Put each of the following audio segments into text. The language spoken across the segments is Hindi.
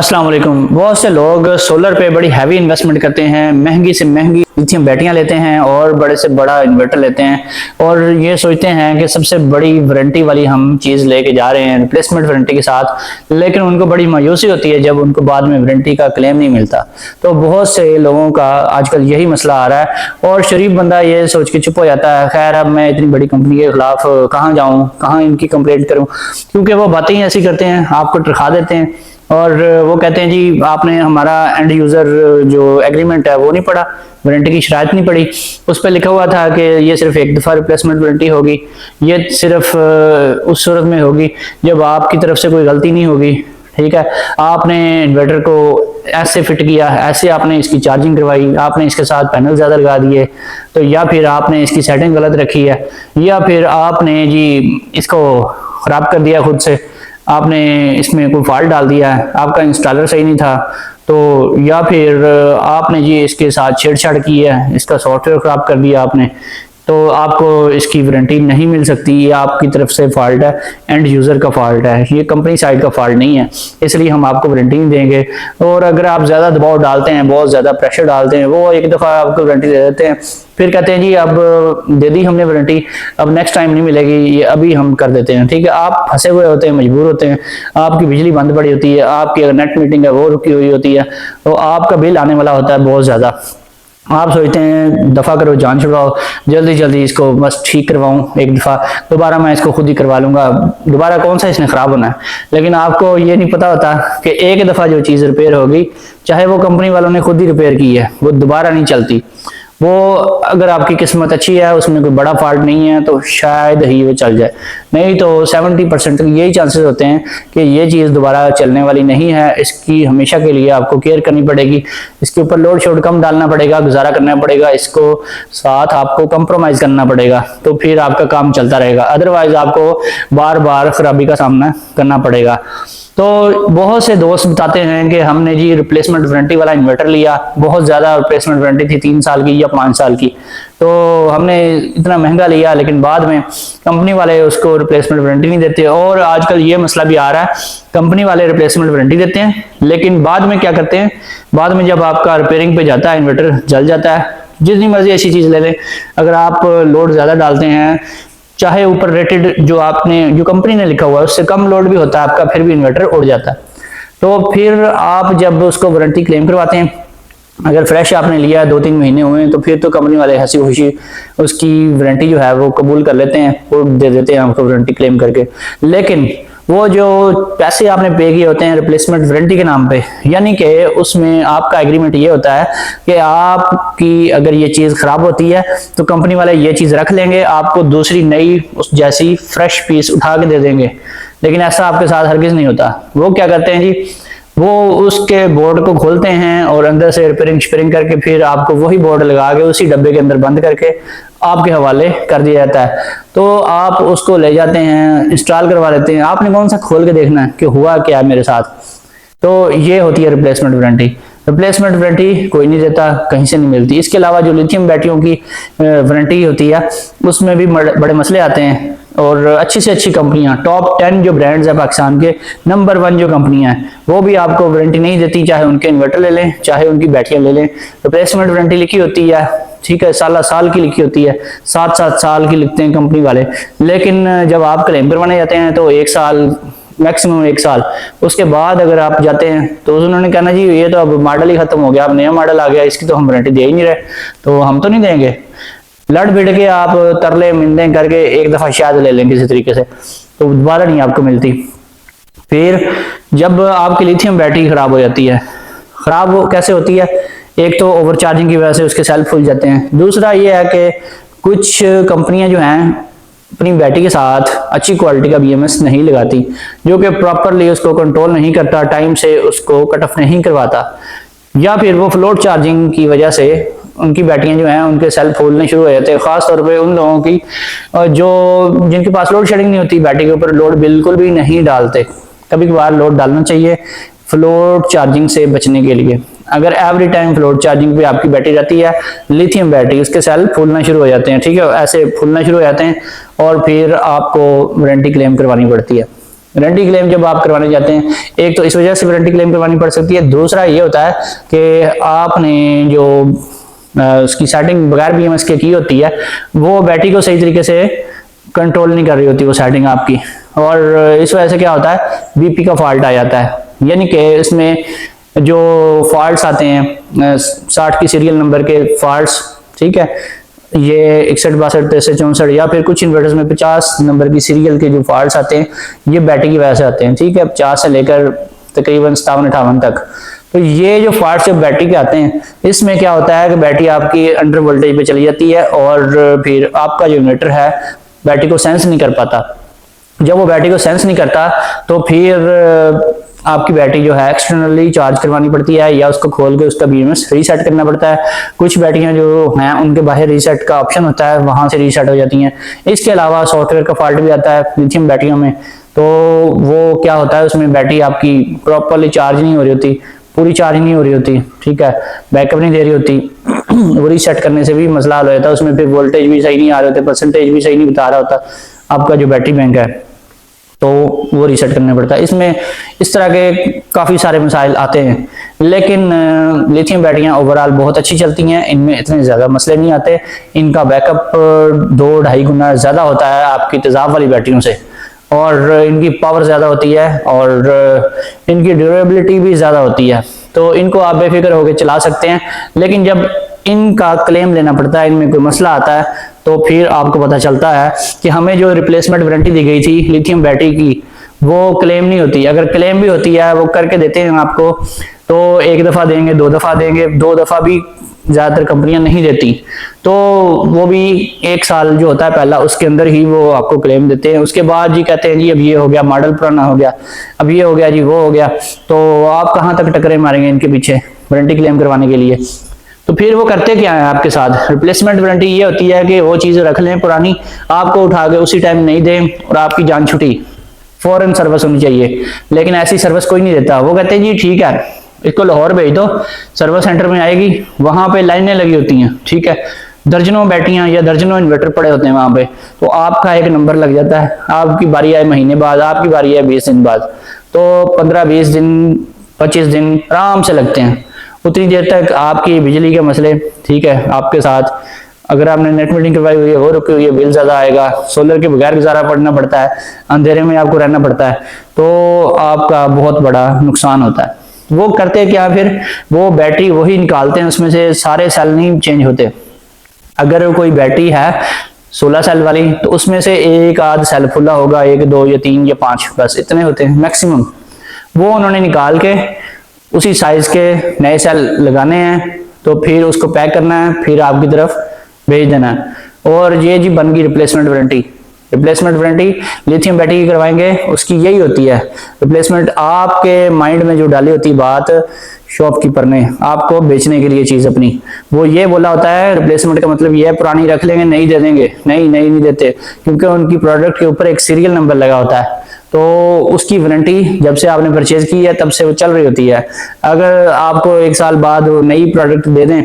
अस्सलाम वालेकुम। बहुत से लोग सोलर पे बड़ी हैवी इन्वेस्टमेंट करते हैं, महंगी से महंगी लिथियम बैटरियां लेते हैं और बड़े से बड़ा इन्वर्टर लेते हैं और ये सोचते हैं कि सबसे बड़ी वारंटी वाली हम चीज़ लेके जा रहे हैं रिप्लेसमेंट वारंटी के साथ, लेकिन उनको बड़ी मायूसी होती है जब उनको बाद में वारंटी का क्लेम नहीं मिलता। तो बहुत से लोगों का आजकल यही मसला आ रहा है और शरीफ बंदा ये सोच के चुप हो जाता है, खैर अब मैं इतनी बड़ी कंपनी के खिलाफ कहाँ जाऊँ, कहाँ इनकी कंप्लेंट करूँ, क्योंकि वो बातें ही ऐसी करते हैं, आपको टरखा देते हैं और वो कहते हैं जी आपने हमारा एंड यूज़र जो एग्रीमेंट है वो नहीं पढ़ा, वारंटी की शराइत नहीं पड़ी। उस पर लिखा हुआ था कि ये सिर्फ एक दफ़ा रिप्लेसमेंट वारंटी होगी, ये सिर्फ उस सूरत में होगी जब आपकी तरफ से कोई गलती नहीं होगी। ठीक है, आपने इन्वर्टर को ऐसे फिट किया, ऐसे आपने इसकी चार्जिंग करवाई, आपने इसके साथ पैनल ज़्यादा लगा दिए, तो या फिर आपने इसकी सेटिंग गलत रखी है, या फिर आपने जी इसको ख़राब कर दिया खुद से, आपने इसमें कोई फॉल्ट डाल दिया है, आपका इंस्टॉलर सही नहीं था, तो या फिर आपने जी इसके साथ छेड़छाड़ की है, इसका सॉफ्टवेयर खराब कर दिया आपने, तो आपको इसकी वारंटी नहीं मिल सकती। ये आपकी तरफ से फॉल्ट है, एंड यूज़र का फॉल्ट है, ये कंपनी साइड का फॉल्ट नहीं है, इसलिए हम आपको वारंटी नहीं देंगे। और अगर आप ज़्यादा दबाव डालते हैं, बहुत ज़्यादा प्रेशर डालते हैं, वो एक दफ़ा आपको वारंटी दे देते हैं, फिर कहते हैं जी अब दे दी हमने वारंटी, अब नेक्स्ट टाइम नहीं मिलेगी, ये अभी हम कर देते हैं। ठीक है, आप फंसे हुए होते हैं, मजबूर होते हैं, आपकी बिजली बंद पड़ी होती है, आपकी अगर नेट मीटिंग है वो रुकी हुई होती है, तो आपका बिल आने वाला होता है बहुत ज़्यादा। आप सोचते हैं दफ़ा करो, जान छुड़ाओ, जल्दी जल्दी इसको बस ठीक करवाऊं, एक दफ़ा दोबारा मैं इसको खुद ही करवा लूँगा, दोबारा कौन सा इसने ख़राब होना है। लेकिन आपको ये नहीं पता होता कि एक दफ़ा जो चीज़ रिपेयर होगी, चाहे वो कंपनी वालों ने खुद ही रिपेयर की है, वो दोबारा नहीं चलती। वो अगर आपकी किस्मत अच्छी है, उसमें कोई बड़ा फॉल्ट नहीं है, तो शायद ही वो चल जाए, नहीं तो 70% यही चांसेस होते हैं कि ये चीज़ दोबारा चलने वाली नहीं है। इसकी हमेशा के लिए आपको केयर करनी पड़ेगी, इसके ऊपर लोड शोड कम डालना पड़ेगा, गुजारा करना पड़ेगा, इसको साथ आपको कंप्रोमाइज़ करना पड़ेगा, तो फिर आपका काम चलता रहेगा। अदरवाइज आपको बार बार खराबी का सामना करना पड़ेगा। तो बहुत से दोस्त बताते हैं कि हमने जी रिप्लेसमेंट वारंटी वाला इन्वर्टर लिया, बहुत ज़्यादा रिप्लेसमेंट वारंटी थी 3 साल की या 5 साल की, तो हमने इतना महंगा लिया, लेकिन बाद में कंपनी वाले उसको रिप्लेसमेंट वारंटी नहीं देते। और आजकल ये मसला भी आ रहा है, कंपनी वाले रिप्लेसमेंट वारंटी देते हैं, लेकिन बाद में क्या करते हैं, बाद में जब आपका रिपेयरिंग पे जाता है, इन्वर्टर जल जाता है, जितनी मर्जी ऐसी चीज़ ले लें, अगर आप लोड ज़्यादा डालते हैं, चाहे ऊपर रेटेड जो आपने जो कंपनी ने लिखा हुआ है उससे कम लोड भी होता है आपका, फिर भी इन्वर्टर उड़ जाता है। तो फिर आप जब उसको वारंटी क्लेम करवाते हैं, अगर फ्रेश आपने लिया 2-3 महीने हुए हैं, तो फिर तो कंपनी वाले हंसी खुशी उसकी वारंटी जो है वो कबूल कर लेते हैं, वो दे देते हैं आपको वारंटी क्लेम करके। लेकिन वो जो पैसे आपने पे किए होते हैं रिप्लेसमेंट वारंटी के नाम पे, यानी कि उसमें आपका एग्रीमेंट ये होता है कि आपकी अगर ये चीज़ ख़राब होती है तो कंपनी वाले ये चीज़ रख लेंगे, आपको दूसरी नई उस जैसी फ्रेश पीस उठा के दे देंगे। लेकिन ऐसा आपके साथ हरगिज़ नहीं होता। वो क्या करते हैं जी, वो उसके बोर्ड को खोलते हैं और अंदर से रिपेयरिंग शिपेयरिंग करके फिर आपको वही बोर्ड लगा के उसी डब्बे के अंदर बंद करके आपके हवाले कर दिया जाता है। तो आप उसको ले जाते हैं, इंस्टॉल करवा लेते हैं, आपने कौन सा खोल के देखना है कि हुआ क्या मेरे साथ। तो ये होती है रिप्लेसमेंट वारंटी। रिप्लेसमेंट वारंटी कोई नहीं देता, कहीं से नहीं मिलती। इसके अलावा जो लिथियम बैटरियों की वारंटी होती है उसमें भी बड़े मसले आते हैं, और अच्छी से अच्छी कंपनियां, टॉप 10 जो ब्रांड्स है पाकिस्तान के, नंबर 1 जो कंपनियां हैं, वो भी आपको वारंटी नहीं देती, चाहे उनके इन्वर्टर ले लें, चाहे उनकी बैटरियां ले लें। रिप्लेसमेंट वारंटी लिखी होती है, ठीक है, साल की लिखी होती है, 7-7 साल की लिखते हैं कंपनी वाले, लेकिन जब आप क्लेम करवाने जाते हैं तो 1 साल, मैक्सिमम 1 साल, उसके बाद अगर आप जाते हैं तो उन्होंने कहना जी ये तो अब मॉडल ही खत्म हो गया, अब नया मॉडल आ गया, इसकी तो हम वारंटी दे ही नहीं रहे, तो हम तो नहीं देंगे। लड़ भिड़ के आप तरले मिन्नते करके एक दफ़ा शायद ले लें किसी तरीके से, तो दोबारा नहीं आपको मिलती। फिर जब आपकी लिथियम बैटरी खराब हो जाती है, खराब कैसे होती है, एक तो ओवर चार्जिंग की वजह से उसके सेल फूल जाते हैं, दूसरा ये है कि कुछ कंपनियां जो हैं अपनी बैटरी के साथ अच्छी क्वालिटी का BMS नहीं लगाती, जो कि प्रॉपरली उसको कंट्रोल नहीं करता, टाइम से उसको कट ऑफ नहीं करवाता, या फिर वो फ्लोट चार्जिंग की वजह से उनकी बैटरियां जो हैं उनके सेल फूलने शुरू हो जाते हैं। खास तौर पे उन लोगों की जो जिनके पास लोड शेडिंग नहीं होती, बैटरी के ऊपर लोड बिल्कुल भी नहीं डालते। कभी कभार लोड डालना चाहिए फ्लोट चार्जिंग से बचने के लिए। अगर एवरी टाइम फ्लोट चार्जिंग पे आपकी बैटरी रहती है, लिथियम बैटरी, उसके सेल फूलना शुरू हो जाते हैं, ठीक है, ऐसे फूलना शुरू हो जाते हैं और फिर आपको वारंटी क्लेम करवानी पड़ती है। वारंटी क्लेम जब आप करवाने जाते हैं, एक तो इस वजह से वारंटी क्लेम करवानी पड़ सकती है, दूसरा ये होता है कि आपने जो उसकी सेटिंग बगैर BMS के की होती है, वो बैटरी को सही तरीके से कंट्रोल नहीं कर रही होती वो सेटिंग आपकी, और इस वजह से क्या होता है, BP का फॉल्ट आ जाता है। यानी कि इसमें जो फॉल्ट्स आते हैं 60 की सीरियल नंबर के फॉल्ट्स, ठीक है, ये 61, 62, 63, 64 या फिर कुछ इन्वर्टर्स में 50 नंबर की सीरियल के जो फॉल्ट्स आते हैं, ये बैटरी की वजह से आते हैं, ठीक है, 50 से लेकर तकरीबन 57, 58 तक। तो ये जो फॉल्ट्स जब बैटरी के आते हैं, इसमें क्या होता है कि बैटरी आपकी अंडर वोल्टेज पे चली जाती है और फिर आपका जो इन्वर्टर है बैटरी को सेंस नहीं कर पाता। जब वो बैटरी को सेंस नहीं करता तो फिर आपकी बैटरी जो है एक्सटर्नली चार्ज करवानी पड़ती है या उसको खोल के उसका BMS रीसेट करना पड़ता है। कुछ बैटरियां जो हैं उनके बाहर रीसेट का ऑप्शन होता है, वहां से रीसेट हो जाती हैं। इसके अलावा सॉफ्टवेयर का फॉल्ट भी आता है लिथियम बैटरियों में, तो वो क्या होता है, उसमें बैटरी आपकी प्रॉपरली चार्ज नहीं हो रही होती, पूरी चार्ज नहीं हो रही होती, ठीक है, बैकअप नहीं दे रही होती। वो रीसेट करने से भी मसला हल हो जाता है, उसमें फिर वोल्टेज भी सही नहीं आ रहे होते, परसेंटेज भी सही नहीं बता रहा होता आपका जो बैटरी बैंक है, तो वो रीसेट करना पड़ता है। इसमें इस तरह के काफ़ी सारे मसाइल आते हैं, लेकिन लिथियम बैटरियां ओवरऑल बहुत अच्छी चलती हैं, इनमें इतने ज़्यादा मसले नहीं आते। इनका बैकअप 2-2.5 गुना ज़्यादा होता है आपकी तेज़ाब वाली बैटरियों से, और इनकी पावर ज़्यादा होती है और इनकी ड्यूरेबिलिटी भी ज़्यादा होती है, तो इनको आप बेफिक्र होकर चला सकते हैं। लेकिन जब इनका क्लेम लेना पड़ता है, इनमें कोई मसला आता है, तो फिर आपको पता चलता है कि हमें जो रिप्लेसमेंट वारंटी दी गई थी लिथियम बैटरी की, वो क्लेम नहीं होती। अगर क्लेम भी होती है, वो करके देते हैं आपको, तो 1 दफ़ा देंगे, 2 दफ़ा देंगे, 2 दफ़ा भी ज़्यादातर कंपनियां नहीं देती, तो वो भी 1 साल जो होता है पहला, उसके अंदर ही वो आपको क्लेम देते हैं। उसके बाद जी कहते हैं जी अब ये हो गया, मॉडल पुराना हो गया, अब ये हो गया जी, वो हो गया, तो आप कहाँ तक टकरे मारेंगे इनके पीछे वारंटी क्लेम करवाने के लिए। तो फिर वो करते क्या है आपके साथ, रिप्लेसमेंट वारंटी ये होती है कि वो चीज़ रख लें पुरानी, आपको उठा के उसी टाइम नहीं दें और आपकी जान छुटी, फौरन सर्विस होनी चाहिए। लेकिन ऐसी सर्विस कोई नहीं देता, वो कहते हैं जी ठीक है इसको लाहौर भेज दो, सर्विस सेंटर में आएगी, वहां पे लाइनें लगी होती हैं, ठीक है, दर्जनों बैटरियां या दर्जनों इन्वर्टर पड़े होते हैं वहां पे, तो आपका एक नंबर लग जाता है, आपकी बारी आए महीने बाद, आपकी बारी आए 20 दिन बाद, तो 15-20 दिन 25 दिन आराम से लगते हैं। उतनी देर तक आपकी बिजली के मसले, ठीक है, आपके साथ अगर आपने नेट मीटिंग करवाई हुई है वो रुकी हुई है, बिल ज्यादा आएगा, सोलर के बगैर गुजारा पड़ना पड़ता है, अंधेरे में आपको रहना पड़ता है, तो आपका बहुत बड़ा नुकसान होता है। वो करते क्या, फिर वो बैटरी वही निकालते हैं, उसमें से सारे सेल नहीं चेंज होते। अगर कोई बैटरी है 16 सेल वाली, तो उसमें से एक आध सेल खुला होगा, 1, 2 या 3 या 5, बस इतने होते हैं मैक्सिमम। वो उन्होंने निकाल के उसी साइज के नए सेल लगाने हैं, तो फिर उसको पैक करना है, फिर आपकी तरफ भेज देना है। और ये जी बन गई replacement warranty. Replacement warranty lithium battery की करवाएंगे, उसकी यही होती है रिप्लेसमेंट। आपके माइंड में जो डाली होती बात शॉपकीपर ने आपको बेचने के लिए चीज अपनी, वो ये बोला होता है रिप्लेसमेंट का मतलब ये है पुरानी रख लेंगे, नहीं दे देंगे, नहीं देते, क्योंकि उनकी प्रोडक्ट के ऊपर एक सीरियल नंबर लगा होता है, तो उसकी वारंटी जब से आपने परचेज की है तब से वो चल रही होती है। अगर आपको 1 साल बाद वो नई प्रोडक्ट दे दें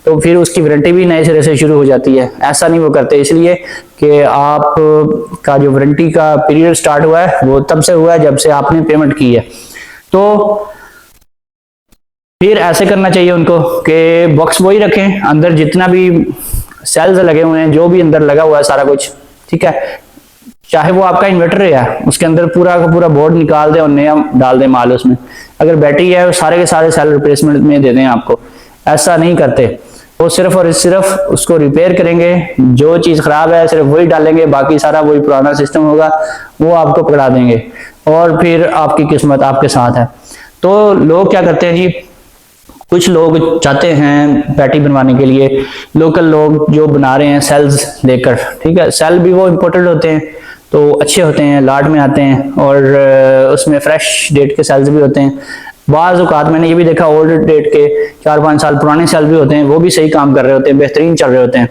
तो फिर उसकी वारंटी भी नए सिरे से शुरू हो जाती है। ऐसा नहीं वो करते, इसलिए कि आप का जो वारंटी का पीरियड स्टार्ट हुआ है वो तब से हुआ है जब से आपने पेमेंट की है। तो फिर ऐसे करना चाहिए उनको कि बॉक्स वही रखें, अंदर जितना भी सेल्स लगे हुए हैं, जो भी अंदर लगा हुआ है सारा कुछ, ठीक है, चाहे वो आपका इन्वर्टर है, उसके अंदर पूरा का पूरा बोर्ड निकाल दें और नया डाल दें माल उसमें। अगर बैटरी है सारे के सारे सेल रिप्लेसमेंट में दे दें आपको, ऐसा नहीं करते। वो सिर्फ और सिर्फ उसको रिपेयर करेंगे, जो चीज खराब है सिर्फ वही डालेंगे, बाकी सारा वही पुराना सिस्टम होगा, वो आपको पकड़ा देंगे और फिर आपकी किस्मत आपके साथ है। तो लोग क्या करते हैं जी, कुछ लोग चाहते हैं बैटरी बनवाने के लिए, लोकल लोग जो बना रहे हैं सेल्स देकर, ठीक है, सेल भी वो इम्पोर्टेड होते हैं तो अच्छे होते हैं, लाट में आते हैं और उसमें फ्रेश डेट के सेल्स भी होते हैं। बाज़ औक़ात मैंने ये भी देखा ओल्ड डेट के 4-5 साल पुराने सेल भी होते हैं, वो भी सही काम कर रहे होते हैं, बेहतरीन चल रहे होते हैं।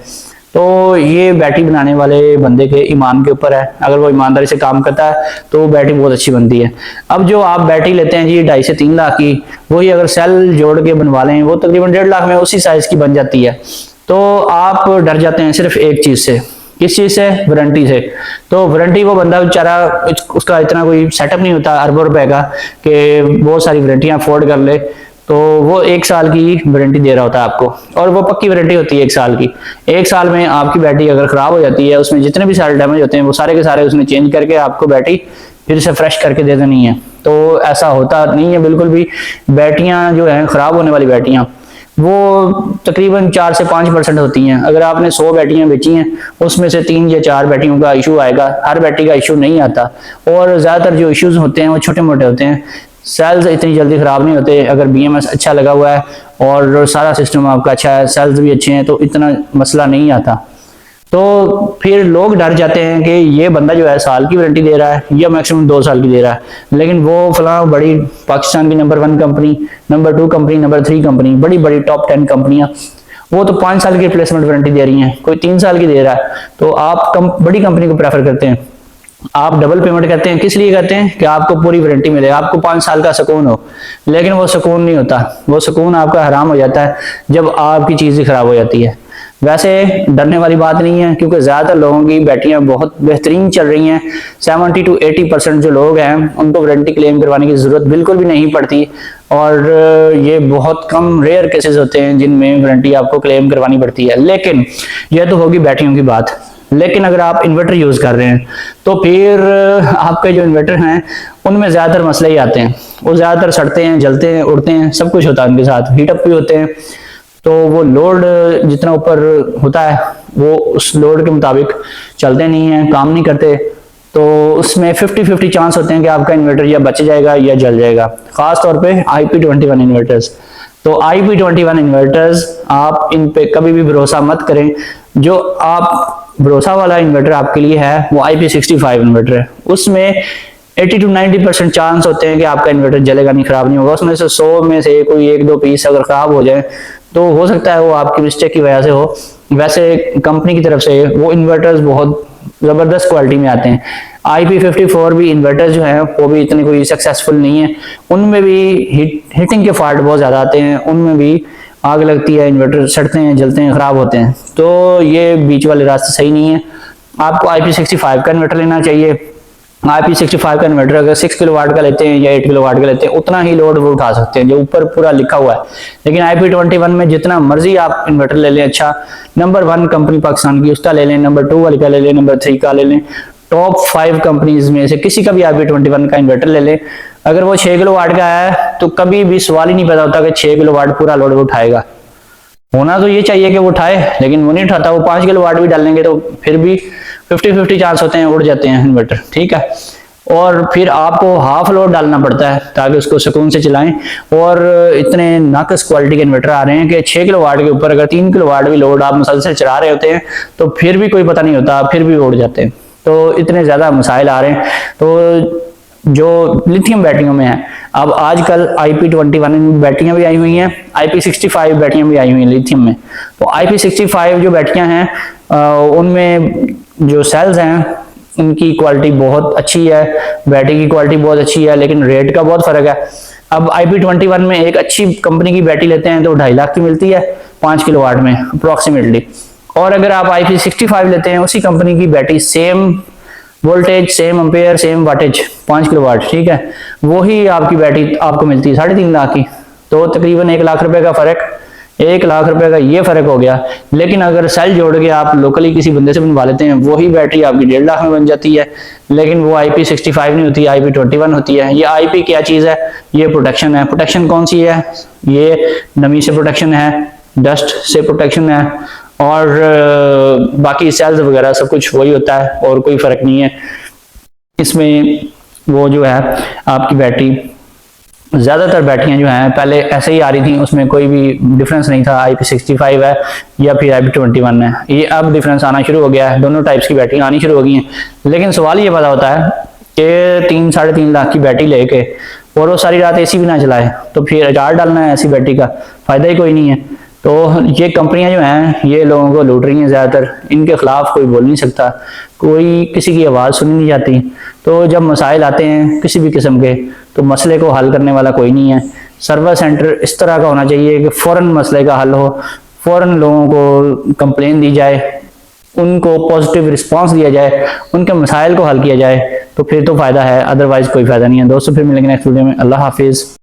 तो ये बैटरी बनाने वाले बंदे के ईमान के ऊपर है, अगर वो ईमानदारी से काम करता है तो बैटरी बहुत अच्छी बनती है। अब जो आप बैटरी लेते हैं जी 2.5 से 3 लाख की, वही अगर सेल जोड़ के बनवा लें वो तकरीबन 1.5 लाख में उसी साइज की बन जाती है। तो आप डर जाते हैं सिर्फ एक चीज से किस चीज़ से? वारंटी से। तो वारंटी वो बंदा बेचारा, उसका इतना कोई सेटअप नहीं होता अरबों रुपए का कि बहुत सारी वारंटियां अफोर्ड कर ले, तो वो 1 साल की वारंटी दे रहा होता है आपको, और वो पक्की वारंटी होती है 1 साल की। 1 साल में आपकी बैटरी अगर खराब हो जाती है, उसमें जितने भी सारे डैमेज होते हैं वो सारे के सारे उसने चेंज करके आपको बैटरी फिर से फ्रेश करके दे देनी है। तो ऐसा होता नहीं है बिल्कुल भी। बैटरियां जो है खराब होने वाली बैटरियां वो तकरीबन 4 से 5% होती हैं। अगर आपने 100 बैटरियां बेची हैं, उसमें से 3 या 4 बैटरियों का इशू आएगा, हर बैटरी का इशू नहीं आता। और ज्यादातर जो इश्यूज होते हैं वो छोटे मोटे होते हैं, सेल्स इतनी जल्दी खराब नहीं होते। अगर BMS अच्छा लगा हुआ है और सारा सिस्टम आपका अच्छा है, सेल्स भी अच्छे हैं, तो इतना मसला नहीं आता। तो फिर लोग डर जाते हैं कि ये बंदा जो है साल की वारंटी दे रहा है या मैक्सिमम 2 साल की दे रहा है, लेकिन वो फलां बड़ी पाकिस्तान की number 1 company, number 2 company, number 3 company, बड़ी बड़ी टॉप 10 कंपनियां, वो तो 5 साल की रिप्लेसमेंट वारंटी दे रही हैं, कोई 3 साल की दे रहा है। तो आप बड़ी कंपनी को प्रेफर करते हैं, आप डबल पेमेंट करते हैं। किस लिए करते हैं? कि आपको पूरी वारंटी मिले, आपको 5 साल का सुकून हो। लेकिन वो सुकून नहीं होता, वो सुकून आपका हराम हो जाता है जब आपकी चीज़ ही खराब हो जाती है। वैसे डरने वाली बात नहीं है, क्योंकि ज़्यादातर लोगों की बैटरियां बहुत बेहतरीन चल रही हैं। 70 to 80% जो लोग हैं उनको वारंटी क्लेम करवाने की ज़रूरत बिल्कुल भी नहीं पड़ती, और ये बहुत कम रेयर केसेस होते हैं जिनमें वारंटी आपको क्लेम करवानी पड़ती है। लेकिन यह तो होगी बैटरियों की बात। लेकिन अगर आप इन्वर्टर यूज़ कर रहे हैं तो फिर आपके जो इन्वर्टर हैं उनमें ज़्यादातर मसले ही आते हैं। वो ज़्यादातर सड़ते हैं, जलते हैं, उड़ते हैं, सब कुछ होता है उनके साथ, हीटअप भी होते हैं। तो वो लोड जितना ऊपर होता है वो उस लोड के मुताबिक चलते नहीं हैं, काम नहीं करते। तो उसमें 50-50 चांस होते हैं कि आपका इन्वर्टर या बच जाएगा या जल जाएगा, खास तौर पे IP21 इन्वर्टर्स। तो IP21 इन्वर्टर्स आप इन पे कभी भी भरोसा मत करें। जो आप भरोसा वाला इन्वर्टर आपके लिए है वो IP65 इन्वर्टर है। उसमें 80 to 90% चांस होते हैं कि आपका इन्वर्टर जलेगा नहीं, खराब नहीं होगा। उसमें से 100 में से कोई 1-2 पीस अगर खराब हो जाए तो हो सकता है वो आपकी मिस्टेक की वजह से हो। वैसे कंपनी की तरफ से वो इन्वर्टर्स बहुत जबरदस्त क्वालिटी में आते हैं। IP54 भी इन्वर्टर्स जो हैं वो भी इतने कोई सक्सेसफुल नहीं है, उनमें भी हीटिंग के फॉल्ट बहुत ज्यादा आते हैं, उनमें भी आग लगती है, इन्वर्टर सड़ते हैं, जलते हैं, खराब होते हैं। तो ये बीच वाले रास्ते सही नहीं है। आपको IP65 का इन्वर्टर लेना चाहिए। IP65 का इन्वर्टर अगर 6 किलोवाट का लेते हैं या 8 किलोवाट का लेते हैं, उतना ही लोड वो उठा सकते हैं जो ऊपर पूरा लिखा हुआ है। लेकिन IP21 में जितना मर्जी आप इन्वर्टर ले लें, अच्छा नंबर 1 कंपनी पाकिस्तान की उसका ले लें, नंबर 2 वाली का ले लें, नंबर 3 का ले लें, टॉप 5 कंपनीज में से किसी का भी IP21 का इन्वर्टर ले लें, अगर वो 6 किलोवाट का है तो कभी भी सवाल ही नहीं पैदा होता कि 6 किलोवाट पूरा लोड उठाएगा। होना तो ये चाहिए कि वो उठाए, लेकिन वो नहीं उठाता। वो 5 किलोवाट भी डालेंगे तो फिर भी 50-50 चांस होते हैं, उड़ जाते हैं इन्वर्टर, ठीक है। और फिर आपको हाफ लोड डालना पड़ता है ताकि उसको सुकून से चलाएं। और इतने नाकस क्वालिटी के इन्वर्टर आ रहे हैं कि 6 किलोवाट के ऊपर अगर 3 किलोवाट भी लोड आप मुसलसल चला रहे होते हैं तो फिर भी कोई पता नहीं होता, फिर भी उड़ जाते हैं। तो इतने ज्यादा मसाइल आ रहे हैं। तो जो लिथियम बैटरियों में है, अब आजकल IP21 बैटरियां भी आई हुई हैं, IP65 बैटरियां भी आई हुई हैं लिथियम में। तो IP65 जो बैटरियां हैं उनमें जो सेल्स हैं उनकी क्वालिटी बहुत अच्छी है, बैटरी की क्वालिटी बहुत अच्छी है, लेकिन रेट का बहुत फर्क है। अब IP21 में एक अच्छी कंपनी की बैटरी लेते हैं तो 2.5 लाख की मिलती है 5 किलोवाट में अप्रोक्सीमेटली। और अगर आप IP65 लेते हैं उसी कंपनी की battery, same voltage, same ampere, same wattage, 5 kilowatt, ठीक है, वही आपकी बैटरी आपको मिलती है 3.5 लाख की। तो तकरीबन 1 लाख रुपए का फर्क, 1 लाख रुपए का ये फर्क हो गया। लेकिन अगर सेल जोड़ के आप लोकली किसी बंदे से बनवा लेते हैं, वही बैटरी आपकी 1.5 लाख में बन जाती है। लेकिन वो IP65 नहीं होती, IP21 होती है। ये IP क्या चीज है? ये प्रोटेक्शन है। प्रोटेक्शन कौन सी है? ये नमी से प्रोटेक्शन है, डस्ट से प्रोटेक्शन है, और बाकी सेल्स वगैरह सब कुछ वही होता है, और कोई फर्क नहीं है इसमें। वो जो है आपकी बैटरी, ज्यादातर बैटरियां जो हैं पहले ऐसे ही आ रही थी, उसमें कोई भी डिफरेंस नहीं था, IP65 है या फिर IP21 है। ये अब डिफरेंस आना शुरू हो गया है, दोनों टाइप्स की बैटरी आनी शुरू हो गई हैं। लेकिन सवाल ये पैदा होता है कि 3-3.5 लाख की बैटरी लेके और वो सारी रात AC भी ना चलाए, तो फिर रिचार्ज डालना है ऐसी बैटरी का फायदा ही कोई नहीं है। तो ये कंपनियां जो हैं ये लोगों को लूट रही हैं ज़्यादातर, इनके खिलाफ कोई बोल नहीं सकता, कोई किसी की आवाज़ सुनी नहीं जाती। तो जब मसाइल आते हैं किसी भी किस्म के, तो मसले को हल करने वाला कोई नहीं है। सर्विस सेंटर इस तरह का होना चाहिए कि फ़ौरन मसले का हल हो, फ़ौरन लोगों को कंप्लेन दी जाए, उनको पॉजिटिव रिस्पांस दिया जाए, उनके मसाइल को हल किया जाए, तो फिर तो फायदा है, अदरवाइज कोई फायदा नहीं है। दोस्तों फिर मिलेंगे नेक्स्ट वीडियो में। अल्लाह हाफिज।